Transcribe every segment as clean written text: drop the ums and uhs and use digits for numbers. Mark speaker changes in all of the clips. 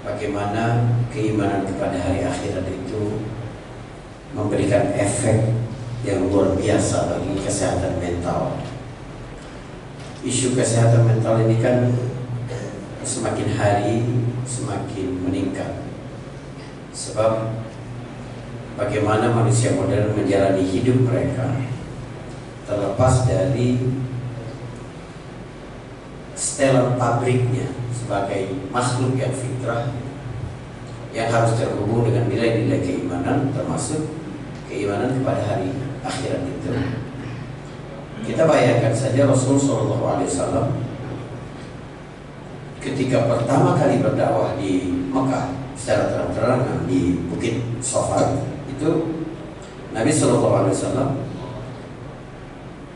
Speaker 1: bagaimana keimanan kepada hari akhirat itu memberikan efek yang luar biasa bagi kesehatan mental. Isu kesehatan mental ini kan semakin hari semakin meningkat. Sebab bagaimana manusia modern menjalani hidup mereka terlepas dari setelan pabriknya sebagai makhluk yang fitrah yang harus terhubung dengan nilai-nilai keimanan, termasuk keimanan kepada hari akhirat itu. Kita bayangkan saja Rasulullah SAW ketika pertama kali berdakwah di Mekah secara terang-terangan di Bukit Sofar itu, Nabi SAW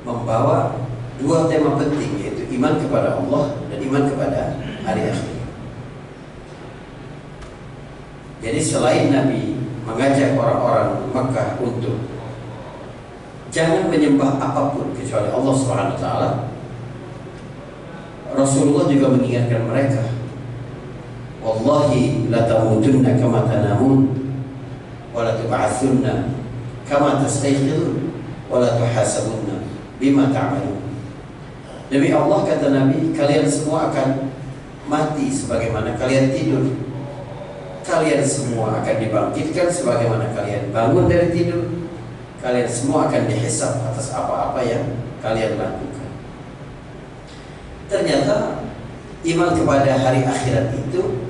Speaker 1: membawa dua tema penting, yaitu iman kepada Allah dan iman kepada hari akhir. Jadi selain Nabi mengajak orang-orang Mekah untuk jangan menyembah apapun kecuali Allah SWT, Rasulullah juga mengingatkan mereka, wallahi la tamutunna kama tanamun wa la tub'atsunna kama tastayqidun wa la tuhasabunna bima ta'malun. Demi Allah, kata Nabi, kalian semua akan mati sebagaimana kalian tidur. Kalian semua akan dibangkitkan sebagaimana kalian bangun dari tidur. Kalian semua akan dihisab atas apa-apa yang kalian lakukan. Ternyata iman kepada hari akhirat itu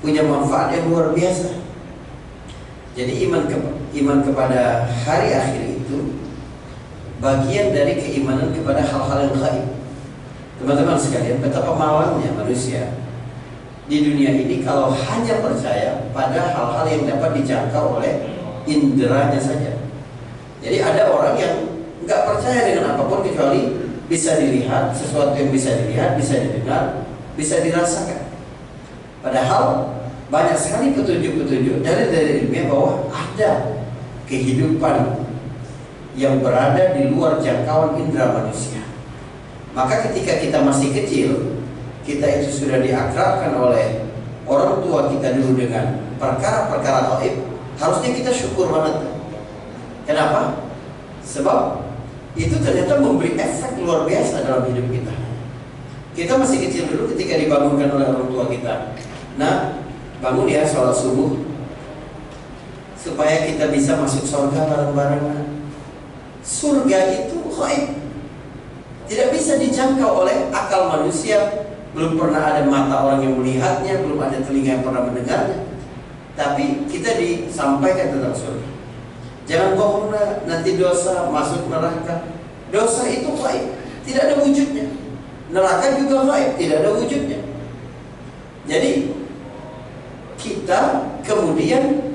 Speaker 1: punya manfaat yang luar biasa. Jadi iman kepada hari akhir itu bagian dari keimanan kepada hal-hal yang gaib. Teman-teman sekalian, betapa malangnya manusia di dunia ini kalau hanya percaya pada hal-hal yang dapat dijangkau oleh inderanya saja. Jadi ada orang yang nggak percaya dengan apapun kecuali bisa dilihat, sesuatu yang bisa dilihat, bisa didengar, bisa dirasakan. Padahal banyak sekali petunjuk-petunjuk dari ilmiah bahwa ada kehidupan yang berada di luar jangkauan indera manusia. Maka ketika kita masih kecil, kita itu sudah diakrabkan oleh orang tua kita dulu dengan perkara-perkara gaib, harusnya kita syukur banget. Kenapa? Sebab itu ternyata memberi efek luar biasa dalam hidup kita. Kita masih kecil dulu ketika dibangunkan oleh orang tua kita. Nah, bangun ya sholat subuh supaya kita bisa masuk surga bareng-barengan. Surga itu gaib, tidak bisa dijangkau oleh akal manusia. Belum pernah ada mata orang yang melihatnya, belum ada telinga yang pernah mendengarnya. Tapi kita disampaikan tentang surga. Jangan bohong, nanti dosa masuk neraka. Dosa itu gaib, tidak ada wujudnya. Neraka juga gaib, tidak ada wujudnya. Jadi kita kemudian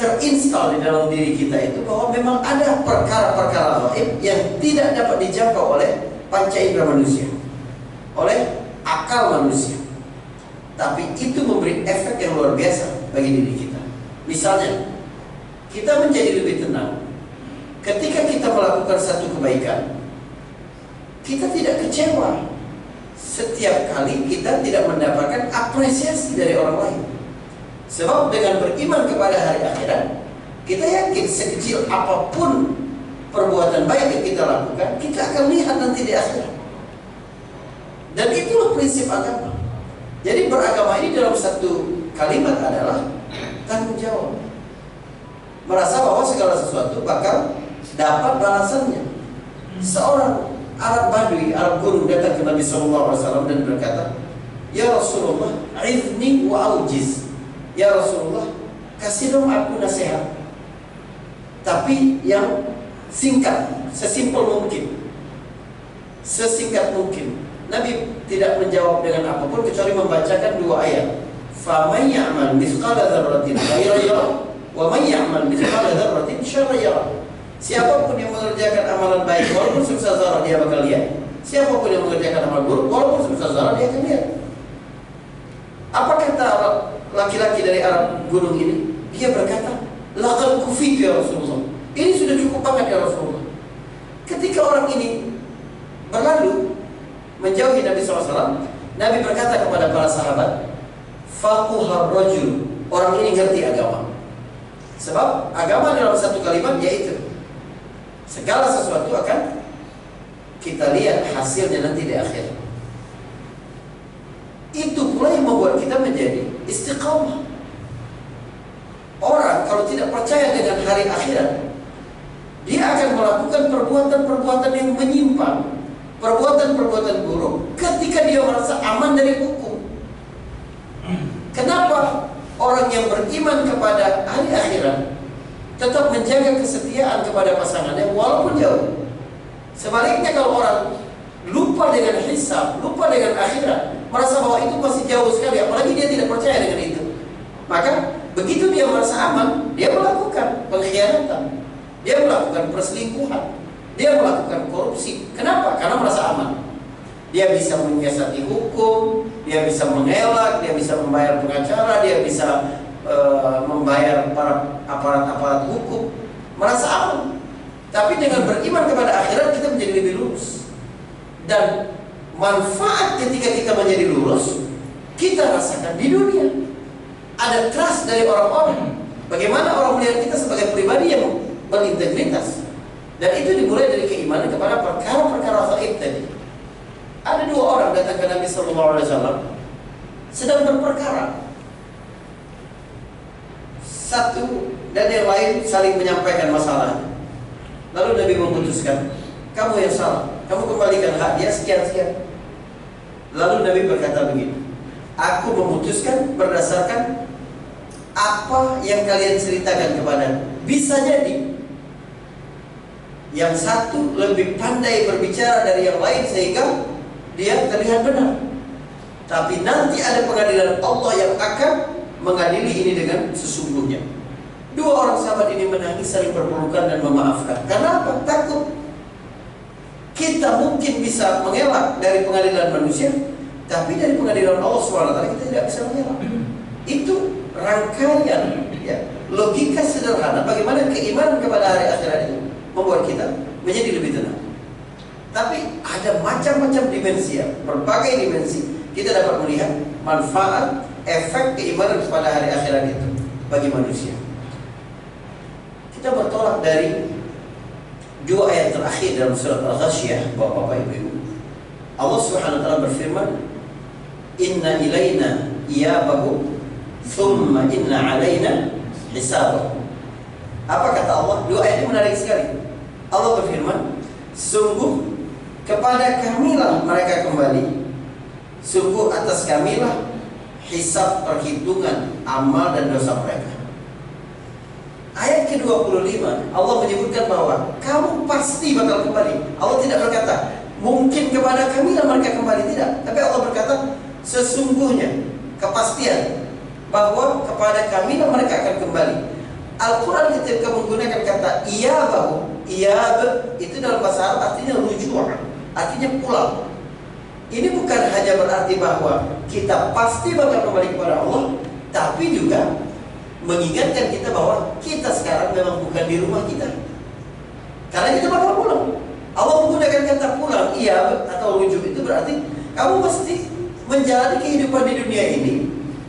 Speaker 1: terinstal di dalam diri kita itu bahwa memang ada perkara-perkara gaib yang tidak dapat dijangkau oleh panca indera manusia, oleh akal manusia. Tapi itu memberi efek yang luar biasa bagi diri kita. Misalnya, kita menjadi lebih tenang ketika kita melakukan satu kebaikan. Kita tidak kecewa setiap kali kita tidak mendapatkan apresiasi dari orang lain. Sebab dengan beriman kepada hari akhirat, kita yakin sekecil apapun perbuatan baik yang kita lakukan, kita akan lihat nanti di akhirat. Dan itulah prinsip agama. Jadi beragama ini dalam satu kalimat adalah tanggung jawab. Merasa bahwa segala sesuatu bakal dapat balasannya. Seorang Arab Badui, Arab Gurun datang ke Nabi SAW dan berkata, ya Rasulullah, izni wa aujiz. Ya Rasulullah, kasih dong aku nasihat, tapi yang singkat, sesimpel mungkin, sesingkat mungkin. Nabi tidak menjawab dengan apapun kecuali membacakan dua ayat. Faman ya'mal mithqala dzarratin khairan yarah wa man ya'mal mithqala dzarratin syarran yarah. Siapapun yang mengerjakan amalan baik walaupun sebesar zarah dia bakal lihat. Siapapun yang mengerjakan amalan buruk walaupun sebesar zarah dia akan lihat. Apa kata laki-laki dari Arab gunung ini? Dia berkata, laqad kufitu ya Rasulullah. Ini sudah cukup banget ya Rasulullah. Ketika orang ini berlalu menjauhi Nabi SAW, Nabi berkata kepada para sahabat, Faquhar rajul, orang ini ngerti agama. Sebab agama dalam satu kalimat yaitu segala sesuatu akan kita lihat hasilnya nanti di akhir. Itu pula yang membuat kita menjadi istiqamah. Orang kalau tidak percaya dengan hari akhirat, dia akan melakukan perbuatan-perbuatan yang menyimpang, perbuatan-perbuatan buruk ketika dia merasa aman dari hukum. Kenapa orang yang beriman kepada hari akhirat tetap menjaga kesetiaan kepada pasangannya walaupun jauh? Sebaliknya kalau orang lupa dengan hisab, lupa dengan akhirat, merasa bahwa itu masih jauh sekali, apalagi dia tidak percaya dengan itu, maka begitu dia merasa aman, dia melakukan pengkhianatan, dia melakukan perselingkuhan, dia melakukan korupsi. Kenapa? Karena merasa aman. Dia bisa menyiasati hukum, dia bisa mengelak, dia bisa membayar pengacara, dia bisa membayar para aparat-aparat hukum, merasa aman. Tapi dengan beriman kepada akhirat kita menjadi lebih lurus. Dan manfaat ketika kita menjadi lurus kita rasakan di dunia. Ada trust dari orang-orang. Bagaimana orang melihat kita sebagai pribadi yang berintegritas. Dan itu dimulai dari keimanan kepada perkara-perkara gaib tadi. Ada dua orang datang ke Nabi SAW sedang berperkara. Satu dan yang lain saling menyampaikan masalah. Lalu Nabi memutuskan, kamu yang salah, kamu kembalikan hak dia sekian-sekian. Lalu Nabi berkata begini, aku memutuskan berdasarkan apa yang kalian ceritakan kepada. Bisa jadi yang satu lebih pandai berbicara dari yang lain sehingga dia terlihat benar. Tapi nanti ada pengadilan Allah yang akan mengadili ini dengan sesungguhnya. Dua orang sahabat ini menangis, saling berpelukan dan memaafkan. Karena apa? Takut. Kita mungkin bisa mengelak dari pengadilan manusia, tapi dari pengadilan Allah SWT kita tidak bisa mengelak. Itu rangkaian, ya, logika sederhana bagaimana keimanan kepada hari akhirat itu membuat kita menjadi lebih tenang. Tapi ada macam-macam dimensi, ya, berbagai dimensi kita dapat melihat manfaat, efek keimanan kepada hari akhirat itu bagi manusia. Kita bertolak dari dua ayat terakhir dalam surat Al-Ghasyiyah, Bapak-bapak Ibu. Allah Subhanahu wa taala berfirman, "Inna ilaina iyabahum, thumma inna alaina hisabahum." Apa kata Allah? Dua ayat ini menarik sekali. Allah berfirman, sungguh kepada kamilah mereka kembali, sungguh atas kamilah hisab, perhitungan amal dan dosa mereka. Ayat ke-25 Allah menyebutkan bahwa kamu pasti bakal kembali. Allah tidak berkata mungkin kepada kamilah mereka kembali, tidak. Tapi Allah berkata sesungguhnya, kepastian bahwa kepada kamilah mereka akan kembali. Al-Quran ketika menggunakan kata iyabahum, iyab itu dalam bahasa Arab artinya rujuk, artinya pulang. Ini bukan hanya berarti bahwa kita pasti bakal kembali kepada Allah, tapi juga mengingatkan kita bahwa kita sekarang memang bukan di rumah kita, karena kita bakal pulang. Allah menggunakan kata pulang, iyab atau rujuk, itu berarti kamu mesti menjalani kehidupan di dunia ini,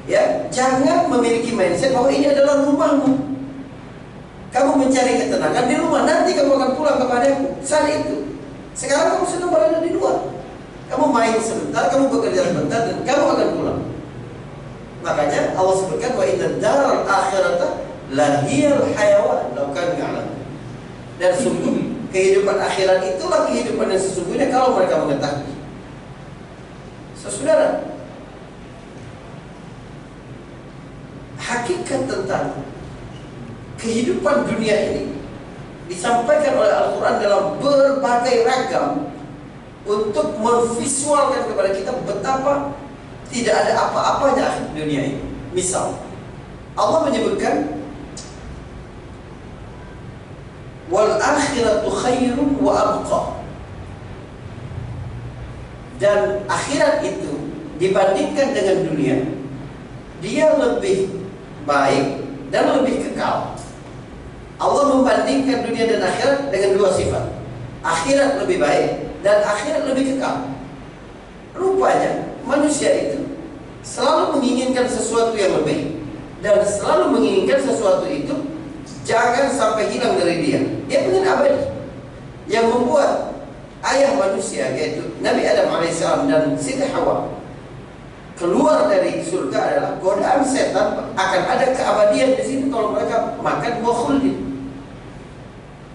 Speaker 1: ya. Jangan memiliki mindset bahwa ini adalah rumahmu. Kamu mencari ketenangan di rumah, nanti kamu akan pulang kepadaku. Saat itu, sekarang kamu sedang berada di luar. Kamu main sebentar, kamu bekerja sebentar, dan kamu akan pulang. Makanya Allah sebutkan wa inna daral akhirata lahiyal hayawan law kanu ya'lamun. Dan sungguh kehidupan akhirat itulah kehidupan yang sesungguhnya kalau mereka mengetahui. Saudara, hakikat tentang kehidupan dunia ini disampaikan oleh Al-Quran dalam berbagai ragam untuk memvisualkan kepada kita betapa tidak ada apa-apanya dunia ini. Misal, Allah menyebutkan wal akhiratu khairun wa abqa. Dan akhirat itu dibandingkan dengan dunia, dia lebih baik dan lebih kekal. Allah membandingkan dunia dan akhirat dengan dua sifat. Akhirat lebih baik dan akhirat lebih kekal. Rupanya manusia itu selalu menginginkan menginginkan sesuatu yang lebih dan selalu menginginkan sesuatu itu jangan sampai hilang dari dia. Dia pengen abadi. Yang membuat ayah manusia yaitu Nabi Adam alaihissalam dan Siti Hawa keluar dari surga adalah godaan setan akan ada keabadian di sini kalau mereka makan buah khuldi.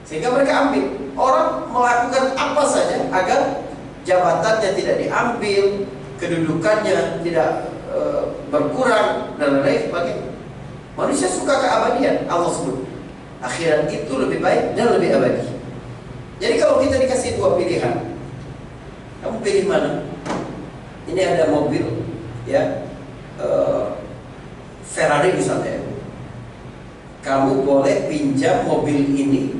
Speaker 1: Sehingga mereka ambil. Orang melakukan apa saja agar jabatannya tidak diambil, kedudukannya tidak berkurang dan lain sebagainya. Manusia suka keabadian. Allah sebut akhirat itu lebih baik dan lebih abadi. Jadi kalau kita dikasih dua pilihan, kamu pilih mana? Ini ada mobil, ya, Ferrari misalnya. Kamu boleh pinjam mobil ini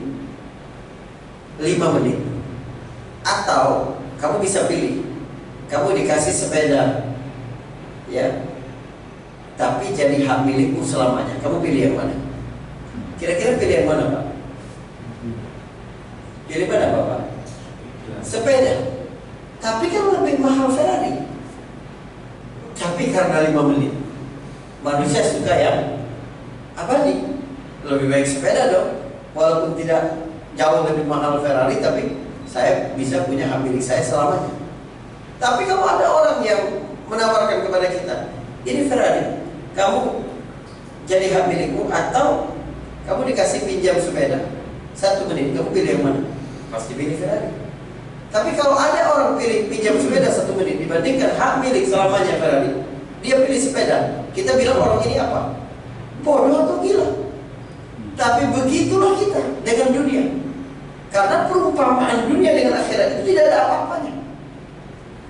Speaker 1: 5 menit. Atau kamu bisa pilih, kamu dikasih sepeda, ya, tapi jadi hak milikmu selamanya. Kamu pilih yang mana? Kira-kira pilih yang mana, Pak? Pilih mana, Bapak? Sepeda. Tapi kan lebih mahal Ferrari. Tapi karena 5 menit, manusia suka yang abadi. Lebih baik sepeda dong. Walaupun tidak jauh lebih mahal Ferrari, tapi saya bisa punya hak milik saya selamanya. Tapi kalau ada orang yang menawarkan kepada kita, ini Ferrari, kamu jadi hak milikmu, atau kamu dikasih pinjam sepeda 1 menit, kamu pilih yang mana? Pasti pilih Ferrari. Tapi kalau ada orang pilih pinjam sepeda 1 menit dibandingkan hak milik selamanya Ferrari, dia pilih sepeda. Kita bilang orang ini apa? Bodoh atau gila? Tapi begitulah kita dengan dunia. Karena perumpamaan dunia dengan akhirat itu tidak ada apa-apanya.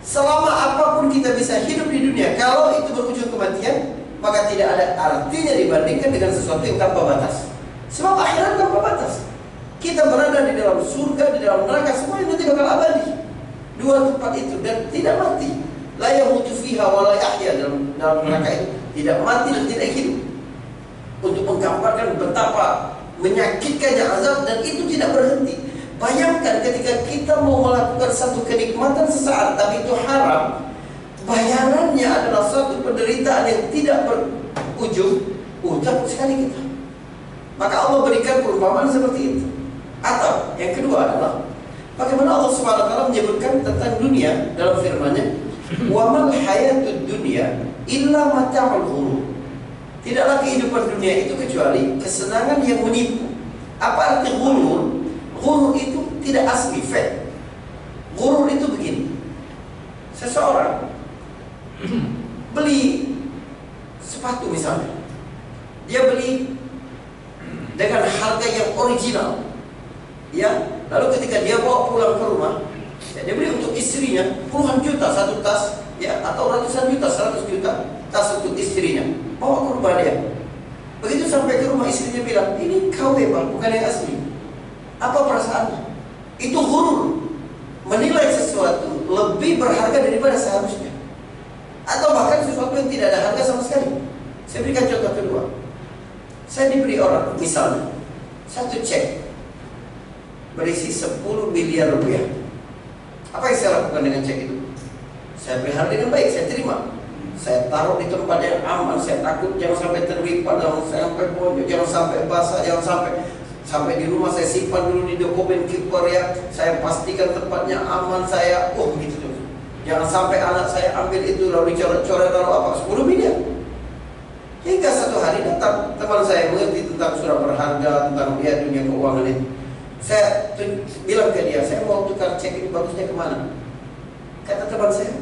Speaker 1: Selama apapun kita bisa hidup di dunia, kalau itu berujung kematian, maka tidak ada artinya dibandingkan dengan sesuatu yang tanpa batas. Sebab akhirat tanpa batas. Kita berada di dalam surga, di dalam neraka, semua itu nanti bakal abadi. Dua tempat itu dan tidak mati. La yamutu fiha wa la yahya, dalam neraka itu tidak mati dan tidak hidup. Untuk menggambarkan betapa menyakitkannya azab, dan itu tidak berhenti. Bayangkan ketika kita mau melakukan satu kenikmatan sesaat, tapi itu haram, bayarannya adalah suatu penderitaan yang tidak berujung. Takut sekali kita. Maka Allah berikan perumpamaan seperti itu. Atau yang kedua adalah bagaimana Allah SWT menyebutkan tentang dunia dalam firman-Nya, "Wa mal hayatud dunya illa mata'ul ghurur." Tidaklah kehidupan dunia itu kecuali kesenangan yang menipu. Apa arti ghurur? Ghurur itu tidak asli, fake. Ghurur itu begini. Seseorang beli sepatu misalnya, dia beli dengan harga yang original, ya. Lalu ketika dia bawa pulang ke rumah, ya, dia beli untuk istrinya puluhan juta satu tas, ya, atau ratusan juta, 100 juta tas untuk istrinya, bawa ke rumah dia. Begitu sampai ke rumah, istrinya bilang, "Ini KW Bang, bukan yang asli." Apa perasaannya? Itu ghurur, menilai sesuatu lebih berharga daripada seharusnya, atau bahkan sesuatu yang tidak ada harga sama sekali. Saya berikan contoh kedua. Saya diberi orang, misalnya, satu cek berisi 10 miliar rupiah. Apa yang saya lakukan dengan cek itu? Saya pelihara dengan baik, saya terima. Saya taruh di tempat yang aman. Saya takut jangan sampai terlipat, jangan sampai bonyok, jangan sampai basah, jangan sampai di rumah. Saya simpan dulu di dokumen keeper, ya. Saya pastikan tempatnya aman. Saya, begitu terus. Jangan sampai anak saya ambil itu lalu dicoret-coret lalu apa, 10 miliar. Hingga satu hari datang teman saya mengerti tentang surat berharga, tentang dia dunia keuangan itu. Saya bilang ke dia, "Saya mau tukar cek ini, bagusnya kemana?" Kata teman saya,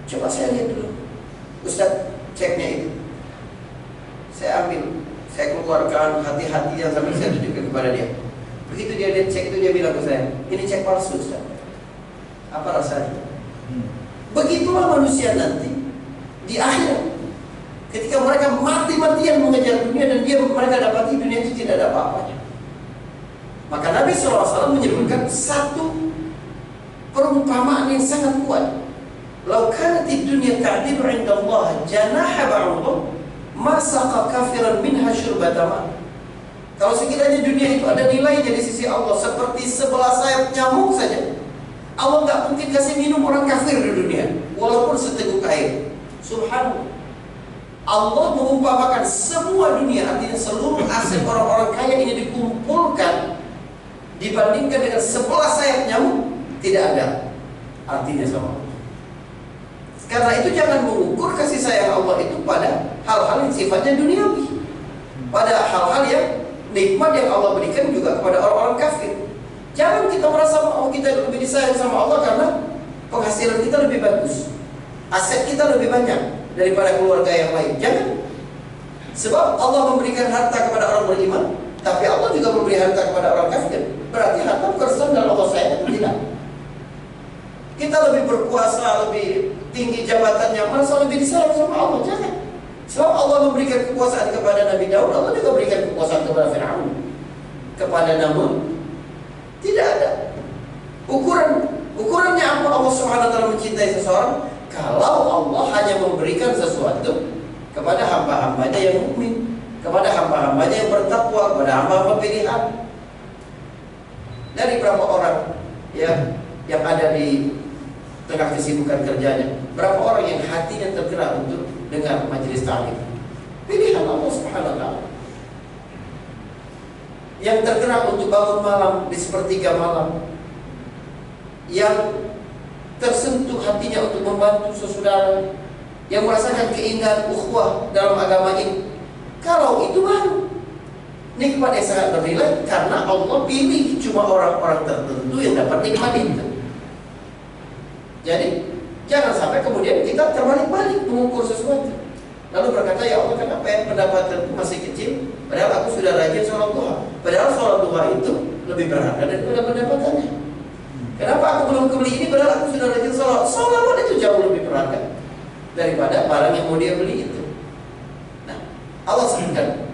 Speaker 1: "Coba saya lihat dulu, Ustaz, ceknya itu." Saya ambil, saya keluarkan hati-hati yang sambil saya tunjukkan kepada dia. Begitu dia lihat cek itu, dia bilang ke saya, "Ini cek palsu, Ustaz." Apa rasanya? Begitulah manusia nanti di akhirat. Ketika mereka mati-matian mengejar dunia dan mereka dapati dunia itu tidak ada apa-apanya. Maka Nabi SAW menyebutkan satu perumpamaan yang sangat kuat. "Lau kanatid dunya ta'dilu 'inda Allah janaha ba'udah, ma saqa kafiran minha syurbata ma." Kalau sekiranya dunia itu ada nilainya di sisi Allah seperti sebelah sayap nyamuk saja, Allah nggak mungkin kasih minum orang kafir di dunia, walaupun seteguk air. Subhanallah. Allah mengumpamakan semua dunia, artinya seluruh aset orang-orang kaya ini dikumpulkan dibandingkan dengan 11 sayap nyamuk, tidak ada artinya sama Allah. Karena itu jangan mengukur kasih sayang Allah itu pada hal-hal yang sifatnya duniawi, pada hal-hal yang nikmat yang Allah berikan juga kepada orang-orang kafir. Jangan kita merasa oh kita lebih disayang sama Allah karena penghasilan kita lebih bagus, aset kita lebih banyak daripada keluarga yang lain. Jangan. Sebab Allah memberikan harta kepada orang beriman, tapi Allah juga memberi harta kepada orang kafir. Berarti harta bukan standar Allah sayang atau tidak. Kita lebih berkuasa, lebih tinggi jabatannya, merasa lebih disayang sama Allah. Jangan. Sebab Allah memberikan kekuasaan kepada Nabi Daud, Allah juga berikan kekuasaan kepada Fir'aun. Kepada Namrud tidak ada. Ukurannya apa Allah Subhanahu wa taala mencintai seseorang? Kalau Allah hanya memberikan sesuatu kepada hamba-hambanya yang mukmin, kepada hamba-hambanya yang bertakwa, kepada hamba-hamba pilihan. Dari berapa orang ya yang ada di tengah kesibukan kerjanya, berapa orang yang hatinya tergerak untuk dengar majelis ta'lim? Pilihan Allah Subhanahu wa taala. Yang tergerak untuk bangun malam di sepertiga malam, yang tersentuh hatinya untuk membantu saudara, yang merasakan keindahan ukhuwah dalam agama ini. Kalau itu baru nikmat yang sangat bernilai, karena Allah pilih cuma orang-orang tertentu yang dapat nikmat itu. Jadi jangan sampai kemudian kita terbalik-balik mengukur sesuatu, lalu berkata, ya Allah, kenapa ya pendapatanku masih kecil, padahal aku sudah rajin sholat duha. Padahal sholat duha itu lebih berharga daripada pendapatannya. Kenapa aku belum kebeli ini, padahal aku sudah rajin sholat. Sholat itu jauh lebih berharga daripada barang yang mau dia beli itu. Nah, Allah sebutkan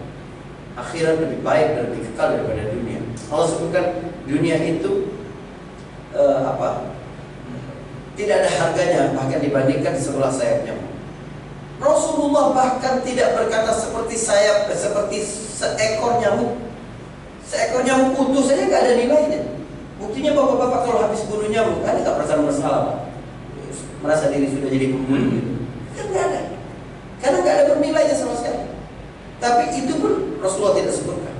Speaker 1: akhirat lebih baik dan lebih kekal daripada dunia. Allah sebutkan dunia itu tidak ada harganya, bahkan dibandingkan 11 sayap nyamuk. Rasulullah bahkan tidak berkata seperti seekor nyamuk. Seekor nyamuk utuh saja nggak ada nilainya. Buktinya bapak-bapak kalau habis bunuh nyamuk, ada nggak perasaan bersalah, Pak? Merasa diri sudah jadi pembunuh gitu? Kan nggak ada. Karena nggak ada bernilainya sama sekali. Tapi itu pun Rasulullah tidak sebutkan.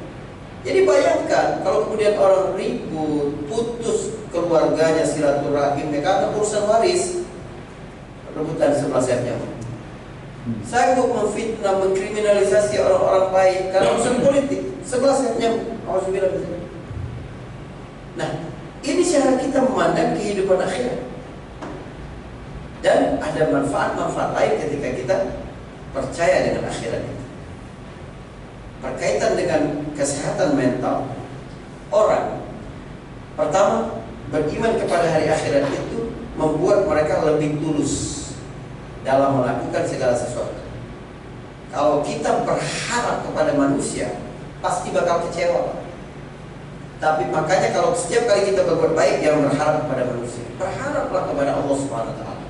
Speaker 1: Jadi bayangkan kalau kemudian orang ribut, putus keluarganya, silaturahimnya karena urusan waris, rebutan 11 sayap nyamuk. Sanggup memfitnah, mengkriminalisasi orang-orang baik karena urusan politik, 11 sayap nyamuk. Nah, ini cara kita memandang kehidupan akhirat. Dan ada manfaat-manfaat lain ketika kita percaya dengan akhirat itu. Berkaitan dengan kesehatan mental orang, pertama, beriman kepada hari akhirat itu membuat mereka lebih tulus dalam melakukan segala sesuatu. Kalau kita berharap kepada manusia, pasti bakal kecewa. Tapi makanya kalau setiap kali kita berbuat baik, jangan berharap kepada manusia, berharaplah kepada Allah Subhanahu wa taala.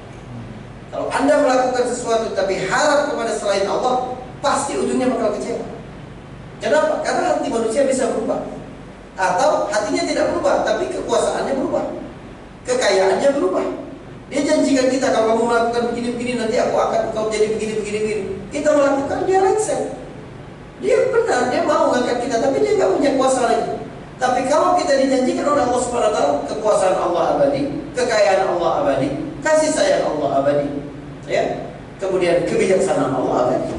Speaker 1: Kalau Anda melakukan sesuatu tapi harap kepada selain Allah, pasti ujungnya bakal kecewa. Kenapa? Karena hati manusia bisa berubah. Atau hatinya tidak berubah, tapi kekuasaannya berubah, kekayaannya berubah. Dia janjikan kita, kalau kamu melakukan begini-begini, nanti aku akan kau jadi begini-begini. Kita melakukan, dia lengser. Dia benar, dia mau mengangkat kita, tapi dia nggak punya kuasa lagi. Tapi kalau kita dijanjikan oleh Allah Subhanahu wa taala, kekuasaan Allah abadi, kekayaan Allah abadi, kasih sayang Allah abadi, ya, kemudian kebijaksanaan Allah abadi.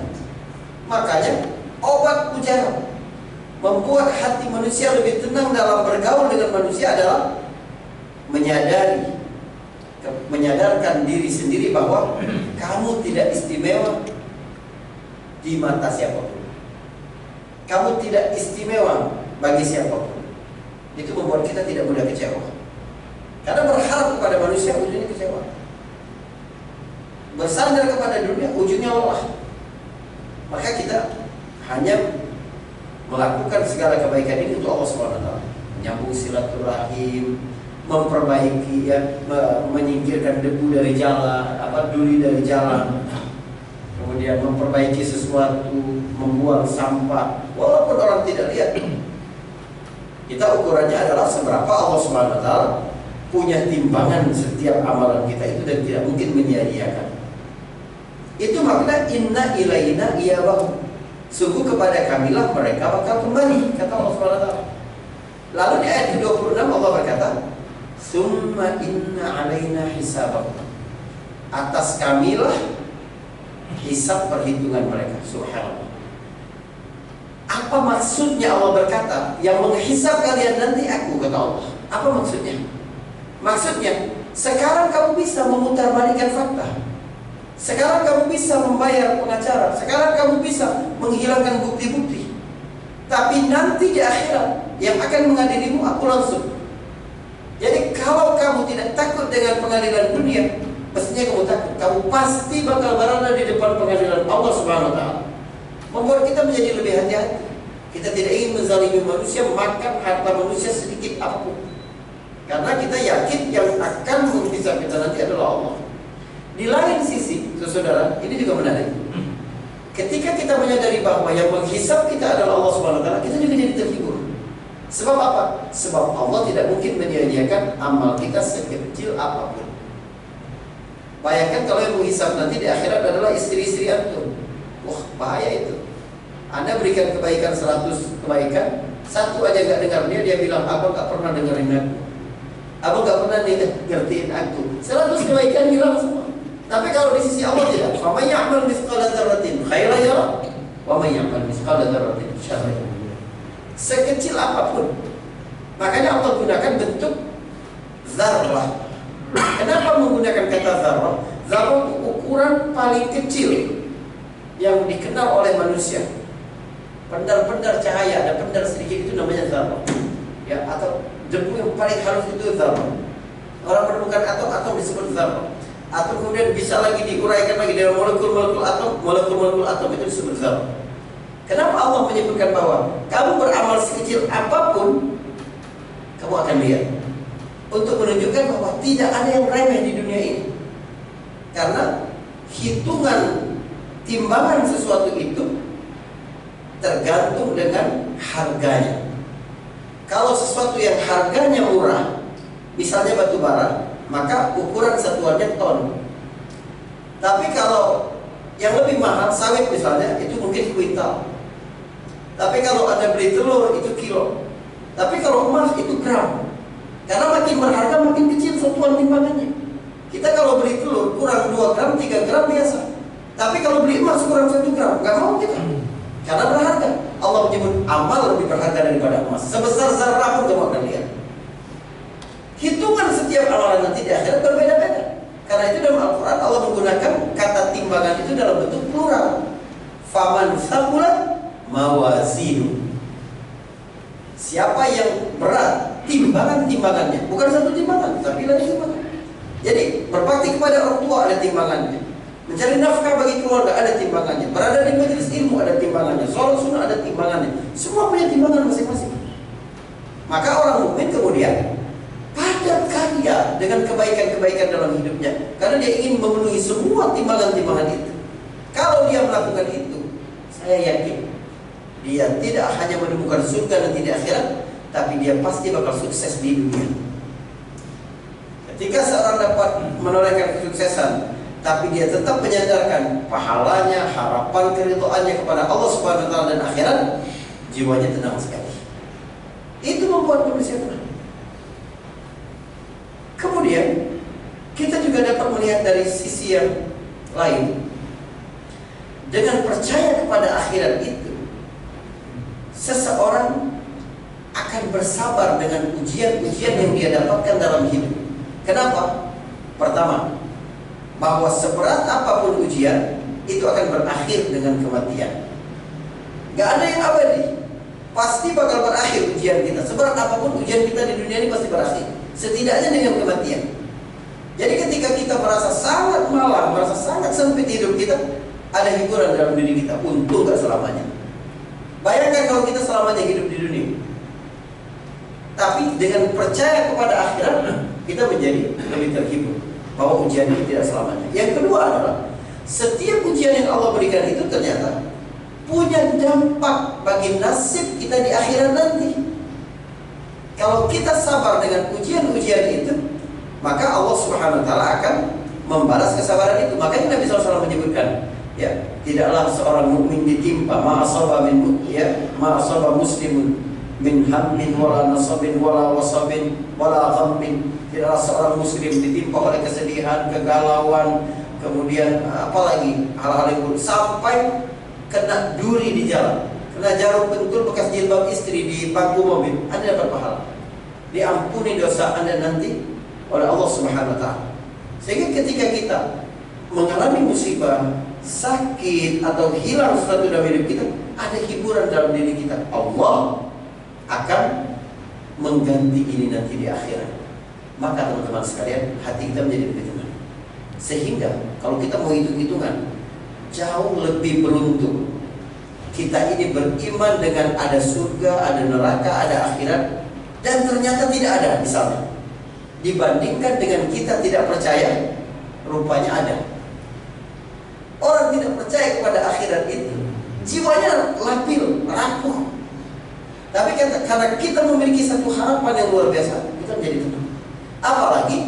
Speaker 1: Makanya obat mujarab membuat hati manusia lebih tenang dalam bergaul dengan manusia adalah menyadarkan diri sendiri bahwa kamu tidak istimewa di mata siapapun. Kamu tidak istimewa bagi siapapun. Itu membuat kita tidak mudah kecewa. Karena berharap kepada manusia, ujungnya kecewa. Bersandar kepada dunia, ujungnya lelah. Maka kita hanya melakukan segala kebaikan ini untuk Allah SWT, menyambung silaturahim, memperbaiki, ya, menyingkirkan debu dari jalan, duri dari jalan, kemudian memperbaiki sesuatu, membuang sampah, walaupun orang tidak lihat. Kita ukurannya adalah seberapa Allah SWT punya timbangan setiap amalan kita itu dan tidak mungkin menyia-nyiakan. Itu Itu makna inna ilaina iyabahum. Sungguh kepada kamilah mereka bakal kembali, kata Allah Subhanahu wa taala. Lalu di ayat 26 Allah berkata, "Tsumma inna alaina hisabahum." Atas kamilah hisab perhitungan mereka. Subhanallah. Apa maksudnya Allah berkata, yang menghisab kalian nanti aku, kata Allah. Apa maksudnya? Maksudnya, sekarang kamu bisa memutarbalikkan fakta. Sekarang kamu bisa membayar pengacara. Sekarang kamu bisa menghilangkan bukti-bukti. Tapi nanti di akhirat yang akan mengadilimu aku langsung. Jadi kalau kamu tidak takut dengan pengadilan dunia, pastinya kamu takut. Kamu pasti bakal berada di depan pengadilan Allah Subhanahu wa taala. Membuat kita menjadi lebih hati-hati. Kita tidak ingin menzalimi manusia, makan harta manusia sedikit apapun. Karena kita yakin yang akan menghisab kita nanti adalah Allah. Di lain sisi, saudara, ini juga menarik. Ketika kita menyadari bahwa yang menghisab kita adalah Allah Subhanahu wa taala, kita juga jadi terhibur. Sebab apa? Sebab Allah tidak mungkin menyia-nyiakan amal kita sekecil apapun. Bayangkan kalau yang menghisab nanti di akhirat adalah istri-istri antum. Wah, bahaya itu. Anda berikan kebaikan 100 kebaikan, satu aja gak dengar dia bilang, abang gak pernah dengerin aku, abang gak pernah ngertiin aku. 100 kebaikan hilang semua. Tapi kalau di sisi Allah tidak. Wa may ya'mal mithqala dzarratin khairan yarah, wa may ya'mal mithqala dzarratin syarran yarah. Sekecil apapun. Makanya Allah gunakan bentuk zarrah. Kenapa menggunakan kata zarrah? Zarrah itu ukuran paling kecil yang dikenal oleh manusia. Pendar-pendar cahaya, ada pendar sedikit itu namanya zarrah. Ya, atau debu yang paling halus itu zarrah. Orang menemukan atom disebut zarrah. Atau kemudian bisa lagi diuraikan lagi dengan molekul-molekul atom itu disebut zarrah. Kenapa Allah menyebutkan bahwa kamu beramal sekecil apapun, kamu akan lihat, untuk menunjukkan bahwa tidak ada yang remeh di dunia ini. Karena hitungan timbangan sesuatu itu tergantung dengan harganya. Kalau sesuatu yang harganya murah, misalnya batu bara, maka ukuran satuannya ton. Tapi kalau yang lebih mahal, sawit misalnya, itu mungkin kuintal. Tapi kalau Anda beli telur, itu kilo. Tapi kalau emas, itu gram. Karena makin berharga, makin kecil satuan timbangannya. Kita kalau beli telur, kurang 2 gram, 3 gram biasa. Tapi kalau beli emas, kurang 1 gram, nggak mau kita. Karena berharga. Allah menyebut amal lebih berharga daripada emas. Sebesar zarrah pun kamu akan lihat. Hitungan setiap amalan nanti di akhirat berbeda-beda. Karena itu dalam Al-Quran Allah menggunakan kata timbangan itu dalam bentuk plural. Faman thaqulat mawazinu. Siapa yang berat timbangannya, bukan satu timbangan, tapi lain timbangan. Jadi berbakti kepada orang tua ada timbangannya. Mencari nafkah bagi keluarga ada timbangannya. Berada di majelis ilmu ada timbangannya. Sholat sunnah ada timbangannya. Semua punya timbangan masing-masing. Maka orang mukmin kemudian padat karya dengan kebaikan-kebaikan dalam hidupnya, karena dia ingin memenuhi semua timbangan-timbangan itu. Kalau dia melakukan itu, saya yakin dia tidak hanya menemukan surga nanti di akhirat, tapi dia pasti bakal sukses di dunia. Ketika seorang dapat menorehkan kesuksesan, tapi dia tetap menyandarkan pahalanya, harapan keridhaannya kepada Allah Subhanahu wa taala dan akhirat, jiwanya tenang sekali. Itu membuat manusia tenang. Kemudian kita juga dapat melihat dari sisi yang lain. Dengan percaya kepada akhirat itu, seseorang akan bersabar dengan ujian-ujian yang dia dapatkan dalam hidup. Kenapa? Pertama, bahwa seberat apapun ujian itu akan berakhir dengan kematian. Gak ada yang abadi. Pasti bakal berakhir ujian kita. Seberat apapun ujian kita di dunia ini pasti berakhir, setidaknya dengan kematian. Jadi ketika kita merasa sangat malam, merasa sangat sempit hidup kita, ada hiburan dalam diri kita. Untung gak selamanya. Bayangkan kalau kita selamanya hidup di dunia, tapi dengan percaya kepada akhirat, kita menjadi lebih terhibur bahwa ujian ini tidak selamanya. Yang kedua adalah setiap ujian yang Allah berikan itu ternyata punya dampak bagi nasib kita di akhirat nanti. Kalau kita sabar dengan ujian-ujian itu, maka Allah Subhanahu wa taala akan membalas kesabaran itu. Makanya Nabi SAW menyebutkan, Ya, tidaklah seorang mukmin ditimpa ma'asaba muslimun min hammin wala nasabin wala wasabin wala ghammin. Tidaklah seorang muslim ditimpa oleh kesedihan, kegalauan, kemudian apalagi hal-hal yang buruk, sampai kena duri di jalan, kena jarum pentul bekas jilbab istri di bangku mobil, Anda dapat pahala. Diampuni dosa Anda nanti oleh Allah Subhanahu wa taala. Sehingga ketika kita mengalami musibah, sakit atau hilang sesuatu dalam hidup kita, ada hiburan dalam diri kita. Allah akan mengganti ini nanti di akhirat. Maka teman-teman sekalian, hati kita menjadi lebih tenang. Sehingga kalau kita mau hitung-hitungan, jauh lebih beruntung kita ini beriman dengan ada surga, ada neraka, ada akhirat, dan ternyata tidak ada misalnya, dibandingkan dengan kita tidak percaya rupanya ada. Orang tidak percaya kepada akhirat itu, jiwanya labil, rapuh. Tapi karena kita memiliki satu harapan yang luar biasa, kita menjadi tenang. Apalagi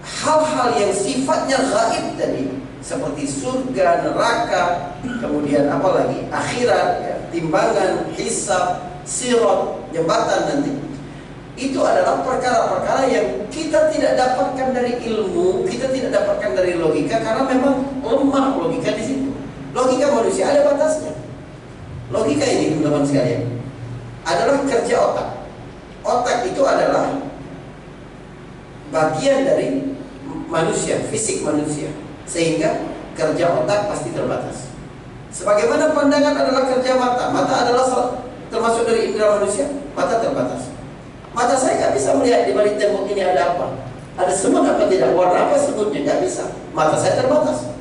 Speaker 1: hal-hal yang sifatnya gaib tadi, seperti surga, neraka, kemudian apalagi akhirat, ya, timbangan, hisab, sirat, jembatan nanti. Itu adalah perkara-perkara yang kita tidak dapatkan dari ilmu, kita tidak dapatkan dari logika, karena memang lemah logika di situ. Logika manusia ada batasnya. Logika ini, teman-teman sekalian, adalah kerja otak. Otak itu adalah bagian dari manusia, fisik manusia, sehingga kerja otak pasti terbatas. Sebagaimana pandangan adalah kerja mata, mata adalah termasuk dari indera manusia, mata terbatas. Mata saya nggak bisa melihat di balik tembok ini ada apa, ada semut apa tidak, warna apa semutnya, nggak bisa. Mata saya terbatas.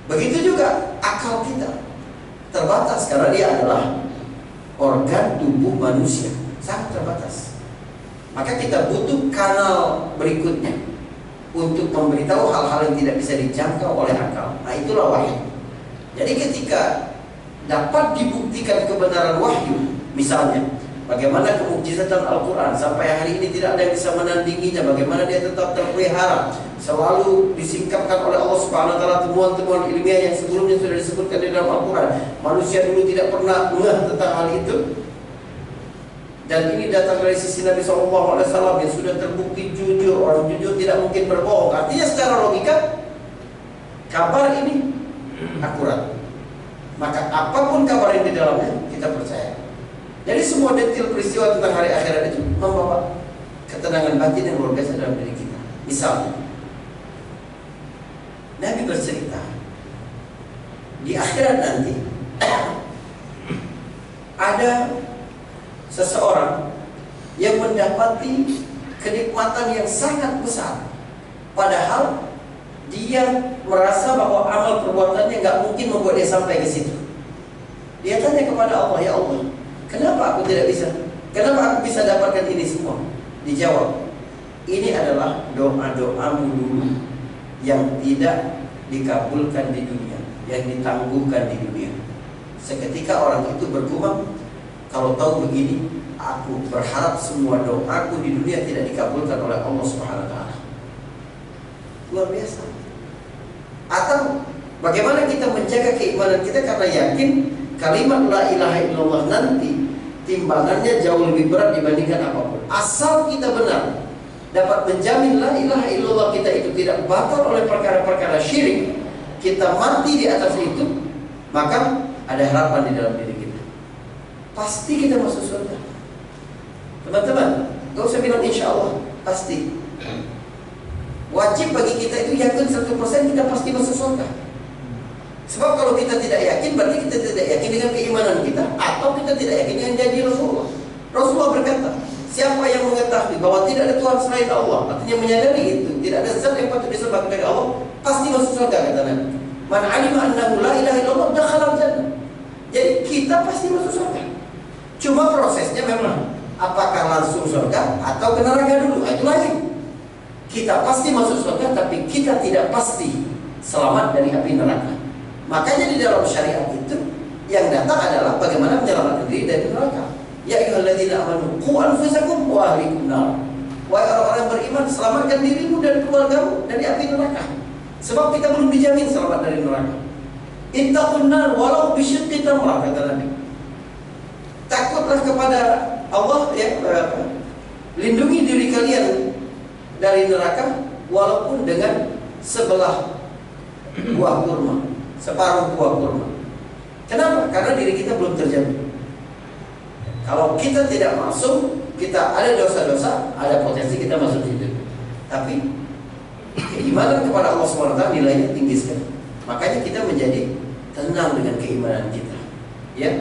Speaker 1: Begitu juga akal kita terbatas, karena dia adalah organ tubuh manusia, sangat terbatas. Maka kita butuh kanal berikutnya untuk memberitahu hal-hal yang tidak bisa dijangkau oleh akal. Nah, itulah wahyu. Jadi ketika dapat dibuktikan kebenaran wahyu, misalnya bagaimana kemukjizatan Al-Quran sampai hari ini tidak ada yang bisa menandinginya, bagaimana dia tetap terpelihara, selalu disingkapkan oleh Allah Subhanahu wa taala temuan-temuan ilmiah yang sebelumnya sudah disebutkan di dalam Al-Quran. Manusia dulu tidak pernah ngeh tentang hal itu. Dan ini datang dari sisi Nabi SAW yang sudah terbukti jujur. Orang jujur tidak mungkin berbohong. Artinya secara logika, kabar ini akurat. Maka apapun kabar yang di dalamnya, kita percaya. Jadi semua detail peristiwa tentang hari akhirat itu membawa ketenangan batin yang luar biasa dalam diri kita. Misalnya, Nabi bercerita, di akhirat nanti ada seseorang yang mendapati kenikmatan yang sangat besar, padahal dia merasa bahwa amal perbuatannya nggak mungkin membuat dia sampai ke situ. Dia tanya kepada Allah, ya Allah, kenapa aku tidak bisa? Kenapa aku bisa dapatkan ini semua? Dijawab, ini adalah doa-doamu dulu yang tidak dikabulkan di dunia, yang ditangguhkan di dunia. Seketika orang itu bergumam, kalau tahu begini, aku berharap semua doaku di dunia tidak dikabulkan oleh Allah Subhanahu wa taala. Luar biasa. Atau bagaimana kita menjaga keimanan kita karena yakin kalimat la ilaha illallah nanti timbangannya jauh lebih berat dibandingkan apapun. Asal kita benar dapat menjamin la ilaha illallah kita itu tidak batal oleh perkara-perkara syirik, kita mati di atas itu, maka ada harapan di dalam diri kita. Pasti kita masuk surga. Teman-teman, gak usah bilang insya Allah, pasti. Wajib bagi kita itu yakin 100% kita pasti masuk surga. Sebab kalau kita tidak yakin, berarti kita tidak yakin dengan keimanan kita, atau kita tidak yakin dengan janji Rasulullah. Rasulullah berkata, siapa yang mengetahui bahwa tidak ada Tuhan selain Allah, artinya menyadari itu, tidak ada zat yang patut disembah kecuali Allah, pasti masuk surga, kata Nabi. Man alima annahu la ilaha illallah dakhala al-jannah. Jadi kita pasti masuk surga. Cuma prosesnya memang apakah langsung surga atau ke neraka dulu, itu lagi. Kita pasti masuk surga, tapi kita tidak pasti selamat dari api neraka. Makanya di dalam syariat itu yang datang adalah bagaimana menyelamatkan diri dari neraka. Ya ayyuhalladzina amanu qu anfusakum wa ahlikum nar. Wahai orang-orang beriman, selamatkan dirimu dan keluargamu dari api neraka. Sebab kita belum dijamin selamat dari neraka. Ittaqun nar walau bisyiqqi tamrah, kata Nabi. Takutlah kepada Allah, ya, lindungi diri kalian dari neraka walaupun dengan sebelah buah kurma, separuh buah kurma. Kenapa? Karena diri kita belum terjamin. Kalau kita tidak masuk, kita ada dosa-dosa, ada potensi kita masuk situ. Tapi keimanan kepada Allah SWT nilainya tinggi sekali. Makanya kita menjadi tenang dengan keimanan kita. Ya,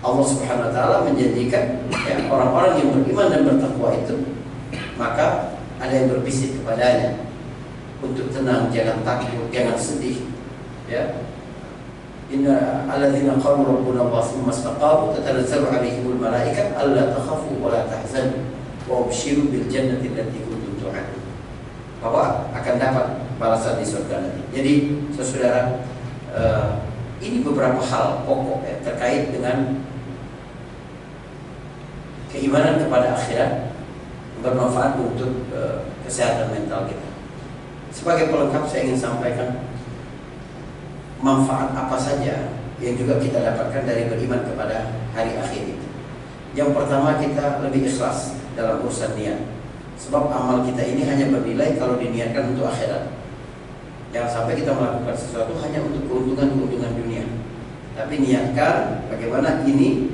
Speaker 1: Allah Subhanahu Wa Taala menjanjikan, ya, orang-orang yang beriman dan bertakwa itu, maka ada yang berbisik kepadanya untuk tenang, jangan takut, jangan sedih. Ya, Inna alladzina qalu rabbuna Allah tsumma istaqamu tatanazzalu 'alaihimul malaikatu alla takhafu wa la tahzanu wa abshiru bil jannati allati kuntum tu'adun. Bahwa akan dapat balasan di surga nanti. Jadi, saudara, ini beberapa hal pokok, ya, terkait dengan keimanan kepada akhirat, bermanfaat untuk kesehatan mental kita. Sebagai pelengkap, saya ingin sampaikan manfaat apa saja yang juga kita dapatkan dari beriman kepada hari akhir itu. Yang pertama, kita lebih ikhlas dalam urusan niat. Sebab amal kita ini hanya bernilai kalau diniatkan untuk akhirat. Jangan sampai kita melakukan sesuatu hanya untuk keuntungan-keuntungan dunia. Tapi niatkan bagaimana ini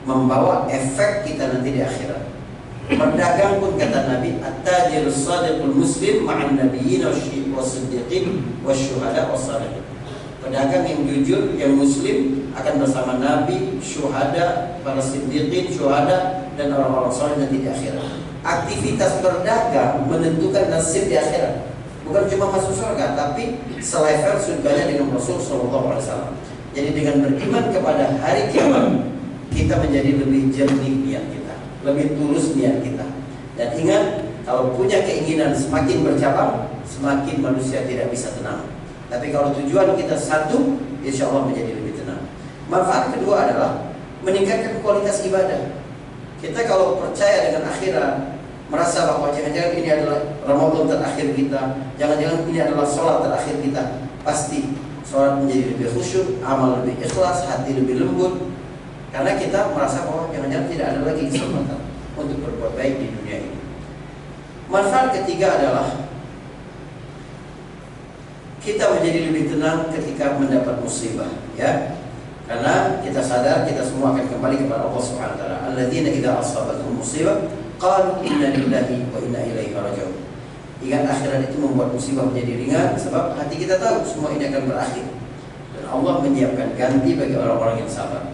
Speaker 1: membawa efek kita nanti di akhirat. Berdagang pun, kata Nabi, at-tajirus shadiqul muslim ma'an nabiyyin was-siddiqin wasyuhada was-shalihin. Pedagang yang jujur, yang muslim akan bersama Nabi, syuhada, para siddiqin, syuhada, dan orang-orang saleh nanti di akhirat. Aktivitas berdagang menentukan nasib di akhirat. Bukan cuma masuk surga, tapi selevel surganya dengan Rasul Sallallahu Alaihi Wasallam. Jadi dengan beriman kepada hari kiamat, kita menjadi lebih jernih niat kita, lebih tulus niat kita. Dan ingat, kalau punya keinginan semakin bercabang, semakin manusia tidak bisa tenang. Tapi kalau tujuan kita satu, insya Allah menjadi lebih tenang. Manfaat kedua adalah meningkatkan kualitas ibadah. Kita kalau percaya dengan akhirat, merasa bahwa jangan-jangan ini adalah Ramadan terakhir kita, jangan-jangan ini adalah sholat terakhir kita, pasti sholat menjadi lebih khusyuk, amal lebih ikhlas, hati lebih lembut. Karena kita merasa bahwa jangan-jangan tidak ada lagi kesempatan untuk berbuat baik di dunia ini. Manfaat ketiga adalah kita menjadi lebih tenang ketika mendapat musibah, ya. Karena kita sadar kita semua akan kembali kepada Allah Subhanahu wa taala. Alladzina idza asabatuhum musibah qalu inna lillahi wa inna ilaihi raji'un. Ingat, akhirat itu membuat musibah menjadi ringan sebab hati kita tahu semua ini akan berakhir. Dan Allah menyiapkan ganti bagi orang-orang yang sabar.